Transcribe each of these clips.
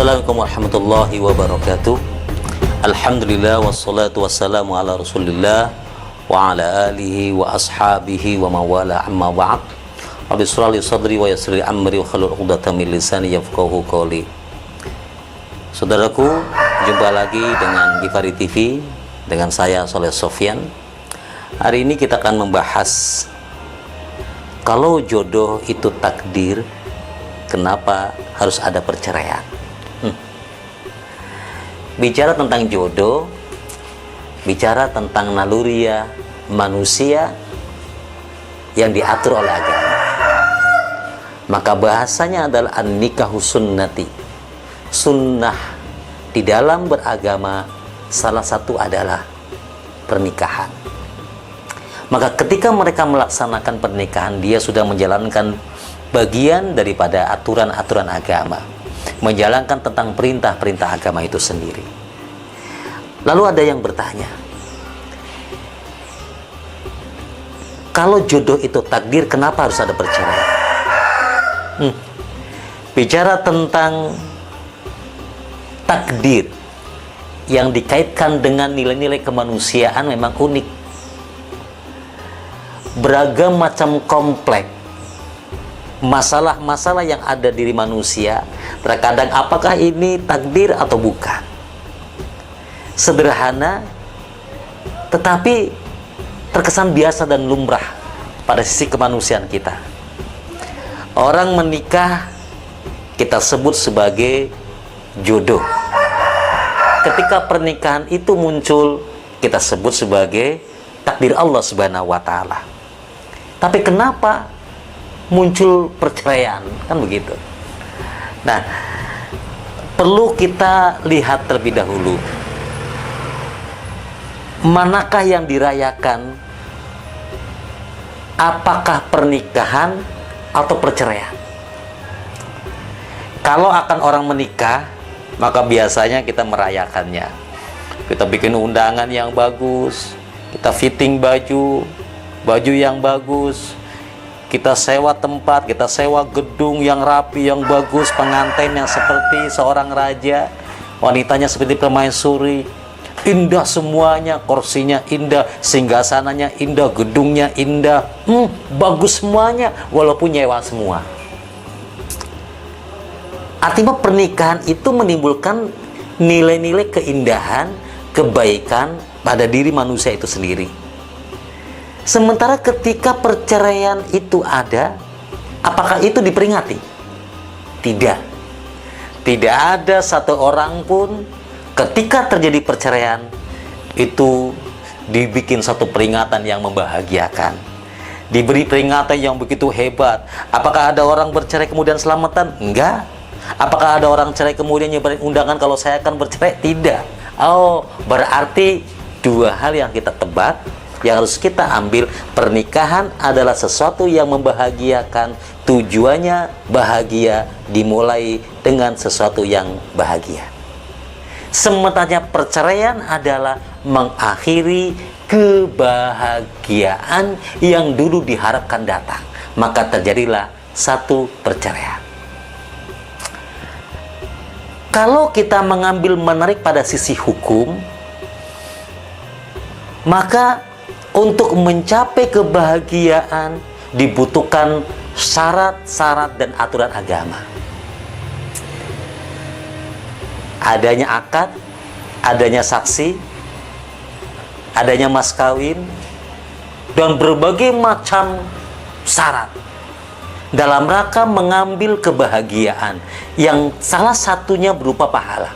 Assalamualaikum warahmatullahi wabarakatuh. Alhamdulillah wassalatu wassalamu ala Rasulillah wa ala alihi wa ashabihi wa mawala amma ba'd. Rabbi shrah li sadri wa yassir li amri wa hlul 'uqdatam min lisani yafqahu qawli. Saudaraku, jumpa lagi dengan Gifari TV dengan saya Soleh Sofyan. Hari ini kita akan membahas kalau jodoh itu takdir, kenapa harus ada perceraian? Bicara tentang jodoh, bicara tentang naluriah manusia yang diatur oleh agama. Maka bahasanya adalah an-nikahu sunnati. Sunnah di dalam beragama salah satu adalah pernikahan. Maka ketika mereka melaksanakan pernikahan, dia sudah menjalankan bagian daripada aturan-aturan agama, menjalankan tentang perintah-perintah agama itu sendiri. Lalu ada yang bertanya, kalau jodoh itu takdir, kenapa harus ada perceraian? Bicara tentang takdir yang dikaitkan dengan nilai-nilai kemanusiaan memang unik. Beragam macam kompleks masalah-masalah yang ada diri manusia, terkadang apakah ini takdir atau bukan. Sederhana tetapi terkesan biasa dan lumrah pada sisi kemanusiaan kita. Orang menikah kita sebut sebagai jodoh. Ketika pernikahan itu muncul, kita sebut sebagai takdir Allah Subhanahu wa taala. Tapi kenapa muncul perceraian? Kan begitu. Nah, perlu kita lihat terlebih dahulu, manakah yang dirayakan, apakah pernikahan atau perceraian? Kalau akan orang menikah, maka biasanya kita merayakannya. Kita bikin undangan yang bagus, kita fitting baju yang bagus, kita sewa tempat, kita sewa gedung yang rapi, yang bagus, pengantin yang seperti seorang raja, wanitanya seperti permaisuri, indah semuanya, kursinya indah, singgasananya indah, gedungnya indah, bagus semuanya, walaupun nyewa semua. Artinya pernikahan itu menimbulkan nilai-nilai keindahan, kebaikan pada diri manusia itu sendiri. Sementara ketika perceraian itu ada, apakah itu diperingati? Tidak. Tidak ada satu orang pun ketika terjadi perceraian itu dibikin satu peringatan yang membahagiakan, diberi peringatan yang begitu hebat. Apakah ada orang bercerai kemudian selamatan? Enggak. Apakah ada orang cerai kemudian nyebarin undangan kalau saya akan bercerai? Tidak. Oh, berarti dua hal yang kita tebak, yang harus kita ambil. Pernikahan adalah sesuatu yang membahagiakan, tujuannya bahagia, dimulai dengan sesuatu yang bahagia. Sementara perceraian adalah mengakhiri kebahagiaan yang dulu diharapkan datang, maka terjadilah satu perceraian. Kalau kita mengambil menarik pada sisi hukum, maka untuk mencapai kebahagiaan dibutuhkan syarat-syarat dan aturan agama. Adanya akad, adanya saksi, adanya mas kawin, dan berbagai macam syarat dalam rangka mengambil kebahagiaan, yang salah satunya berupa pahala.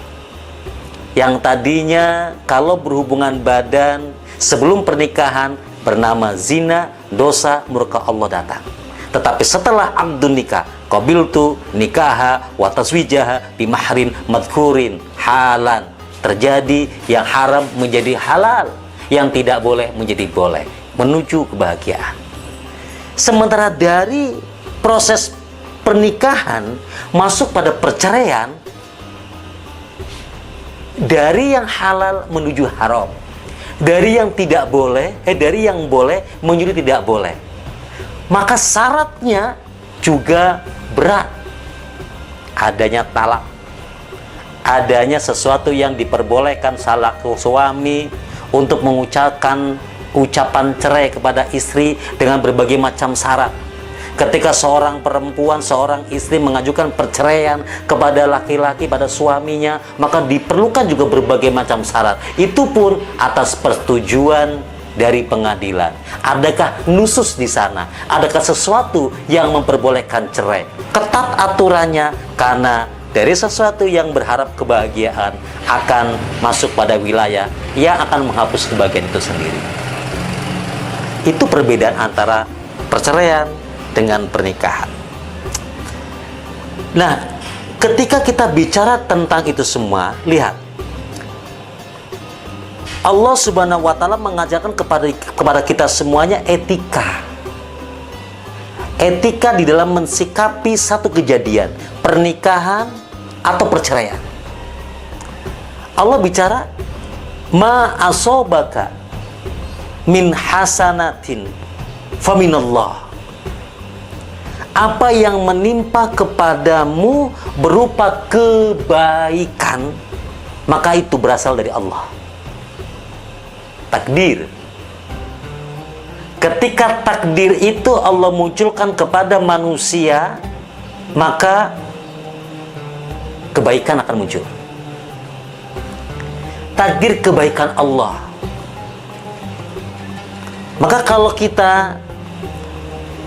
Yang tadinya kalau berhubungan badan sebelum pernikahan bernama zina, dosa, murka Allah datang. Tetapi setelah akdun nikah, qabiltu nikaha wa taswijaha bi mahrin madhkurin halan, terjadi yang haram menjadi halal, yang tidak boleh menjadi boleh, menuju kebahagiaan. Sementara dari proses pernikahan masuk pada perceraian, dari yang halal menuju haram, dari yang tidak boleh, dari yang boleh menuju tidak boleh. Maka syaratnya juga berat. Adanya talak, adanya sesuatu yang diperbolehkan salah suami untuk mengucapkan ucapan cerai kepada istri dengan berbagai macam syarat. Ketika seorang perempuan, seorang istri mengajukan perceraian kepada laki-laki, pada suaminya, maka diperlukan juga berbagai macam syarat. Itu pun atas persetujuan dari pengadilan. Adakah nusus di sana? Adakah sesuatu yang memperbolehkan cerai? Ketat aturannya, karena dari sesuatu yang berharap kebahagiaan akan masuk pada wilayah yang akan menghapus kebahagiaan itu sendiri. Itu perbedaan antara perceraian dengan pernikahan. Nah, ketika kita bicara tentang itu semua, lihat, Allah Subhanahu wa Ta'ala mengajarkan kepada kita semuanya etika. Etika di dalam mensikapi satu kejadian, pernikahan atau perceraian. Allah bicara, ma asobaka min hasanatin faminallah. Apa yang menimpa kepadamu berupa kebaikan, maka itu berasal dari Allah. Takdir. Ketika takdir itu Allah munculkan kepada manusia, maka kebaikan akan muncul. Takdir kebaikan Allah. Maka kalau kita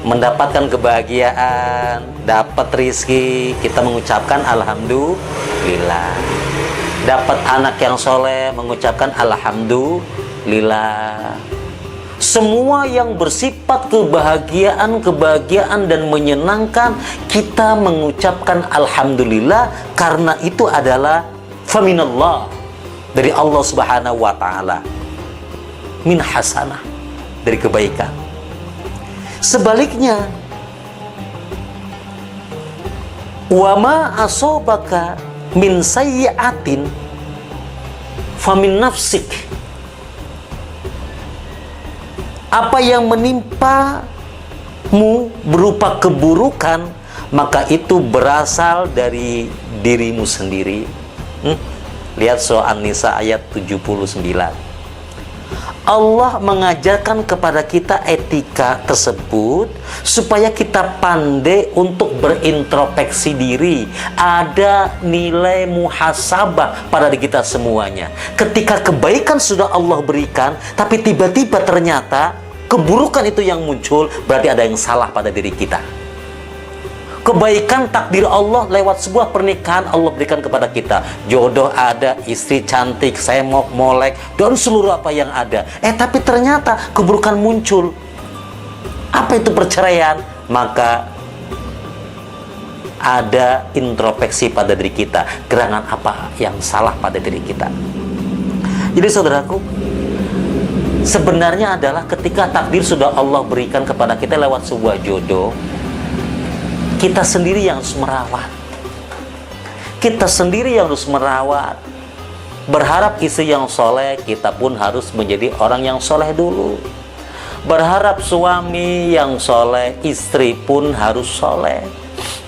mendapatkan kebahagiaan, dapat rizki, kita mengucapkan alhamdulillah. Dapat anak yang soleh, mengucapkan alhamdulillah. Semua yang bersifat kebahagiaan dan menyenangkan, kita mengucapkan alhamdulillah, karena itu adalah faminallah, dari Allah Subhanahu wa Ta'ala, min hasanah, dari kebaikan. Sebaliknya, wa ma asobaka min sayyi'atin famin nafsik. Apa yang menimpamu berupa keburukan, maka itu berasal dari dirimu sendiri. Lihat surah An-Nisa ayat 79. Allah mengajarkan kepada kita etika tersebut supaya kita pandai untuk berintrospeksi diri. Ada nilai muhasabah pada diri kita semuanya. Ketika kebaikan sudah Allah berikan, tapi tiba-tiba ternyata keburukan itu yang muncul, berarti ada yang salah pada diri kita. Kebaikan takdir Allah lewat sebuah pernikahan Allah berikan kepada kita. Jodoh ada, istri cantik, semok, molek, dan seluruh apa yang ada. Tapi ternyata keburukan muncul. Apa itu perceraian? Maka ada introspeksi pada diri kita. Gerangan apa yang salah pada diri kita. Jadi saudaraku, sebenarnya adalah ketika takdir sudah Allah berikan kepada kita lewat sebuah jodoh, kita sendiri yang harus merawat. Kita sendiri yang harus merawat. Berharap istri yang soleh, kita pun harus menjadi orang yang soleh dulu. Berharap suami yang soleh, istri pun harus soleh.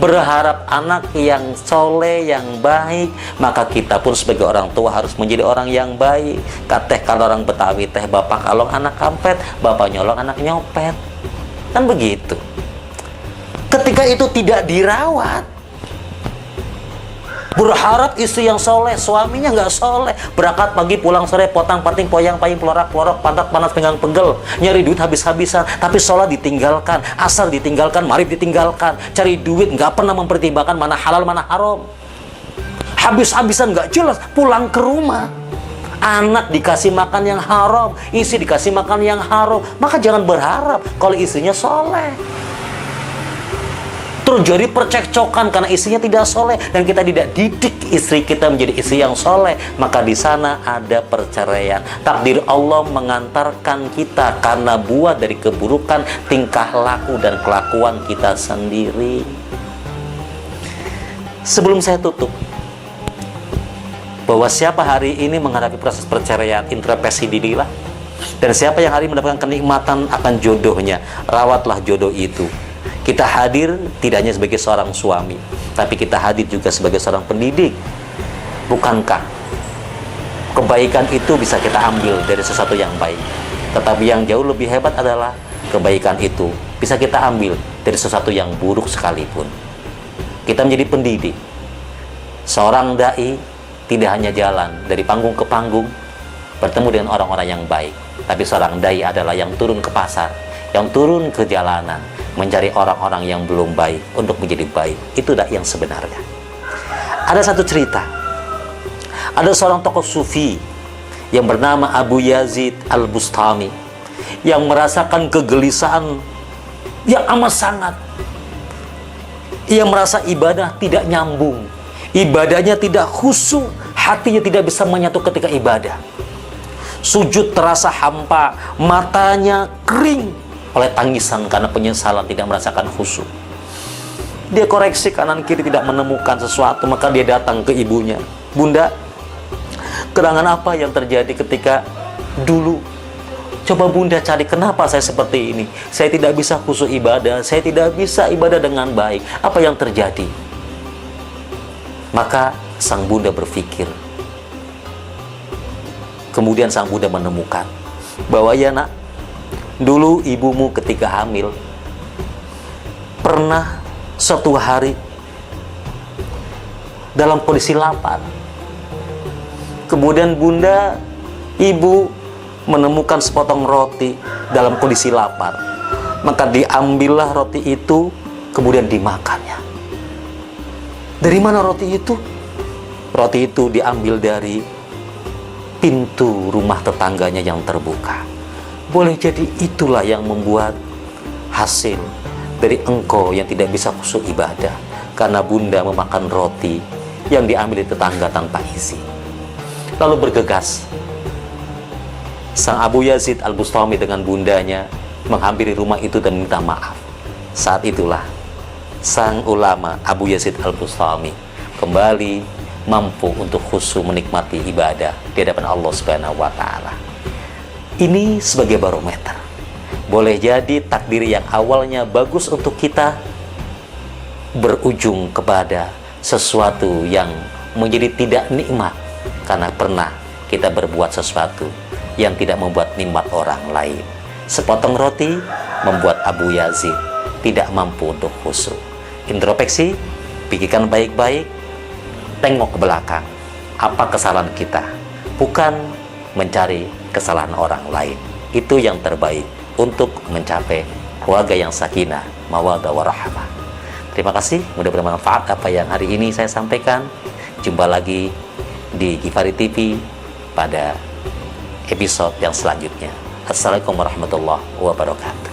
Berharap anak yang soleh, yang baik, maka kita pun sebagai orang tua harus menjadi orang yang baik. Kateh kalau orang Betawi teh, bapak kalong anak kampet, bapak nyolong anak nyopet. Kan begitu. Ketika itu tidak dirawat, berharap istri yang soleh, suaminya nggak soleh, berangkat pagi pulang sore, potang pating poyang payung pelorak pelorok, pantat panas pinggang pegel, nyari duit habis-habisan, tapi sholat ditinggalkan, asal ditinggalkan, marib ditinggalkan, cari duit nggak pernah mempertimbangkan mana halal mana haram, habis-habisan nggak jelas, pulang ke rumah anak dikasih makan yang haram, istri dikasih makan yang haram, maka jangan berharap kalau istrinya soleh. Terjadi percekcokan karena istrinya tidak soleh dan kita tidak didik istri kita menjadi istri yang soleh, maka di sana ada perceraian. Takdir Allah mengantarkan kita karena buah dari keburukan tingkah laku dan kelakuan kita sendiri. Sebelum saya tutup, bahwa siapa hari ini menghadapi proses perceraian, introspeksi dirilah. Dan siapa yang hari ini mendapatkan kenikmatan akan jodohnya, rawatlah jodoh itu. Kita hadir tidak hanya sebagai seorang suami, tapi kita hadir juga sebagai seorang pendidik. Bukankah kebaikan itu bisa kita ambil dari sesuatu yang baik? Tetapi yang jauh lebih hebat adalah kebaikan itu bisa kita ambil dari sesuatu yang buruk sekalipun. Kita menjadi pendidik. Seorang dai tidak hanya jalan dari panggung ke panggung bertemu dengan orang-orang yang baik, tapi seorang dai adalah yang turun ke pasar, yang turun ke jalanan, mencari orang-orang yang belum baik untuk menjadi baik. Itu dai yang sebenarnya. Ada satu cerita. Ada seorang tokoh sufi yang bernama Abu Yazid Al-Bustami yang merasakan kegelisahan yang amat sangat. Ia merasa ibadah tidak nyambung, ibadahnya tidak khusyuk, hatinya tidak bisa menyatu ketika ibadah. Sujud terasa hampa, matanya kering oleh tangisan karena penyesalan tidak merasakan khusyuk. Dia koreksi kanan kiri tidak menemukan sesuatu, maka dia datang ke ibunya. Bunda, gerangan apa yang terjadi ketika dulu? Coba bunda cari kenapa saya seperti ini. Saya tidak bisa khusyuk ibadah, saya tidak bisa ibadah dengan baik. Apa yang terjadi? Maka sang bunda berpikir. Kemudian sang bunda menemukan bahwa ya nak, dulu ibumu ketika hamil pernah suatu hari dalam kondisi lapar. Kemudian bunda, ibu menemukan sepotong roti dalam kondisi lapar. Maka diambillah roti itu, kemudian dimakannya. Dari mana roti itu? Roti itu diambil dari pintu rumah tetangganya yang terbuka. Boleh jadi itulah yang membuat hasil dari engkau yang tidak bisa khusyuk ibadah, karena bunda memakan roti yang diambil di tetangga tanpa izin. Lalu bergegas sang Abu Yazid Al-Bustami dengan bundanya menghampiri rumah itu dan minta maaf. Saat itulah sang ulama Abu Yazid Al-Bustami kembali mampu untuk khusyuk menikmati ibadah di hadapan Allah Subhanahu wa taala. Ini sebagai barometer. Boleh jadi takdir yang awalnya bagus untuk kita berujung kepada sesuatu yang menjadi tidak nikmat karena pernah kita berbuat sesuatu yang tidak membuat nikmat orang lain. Sepotong roti membuat Abu Yazid tidak mampu untuk khusyuk. Introspeksi, pikirkan baik-baik, tengok ke belakang. Apa kesalahan kita? Bukan mencari kesalahan orang lain. Itu yang terbaik untuk mencapai keluarga yang sakinah, mawaddah, warahmah. Terima kasih, mudah bermanfaat apa yang hari ini saya sampaikan. Jumpa lagi di Ghifari TV pada episode yang selanjutnya. Assalamualaikum warahmatullahi wabarakatuh.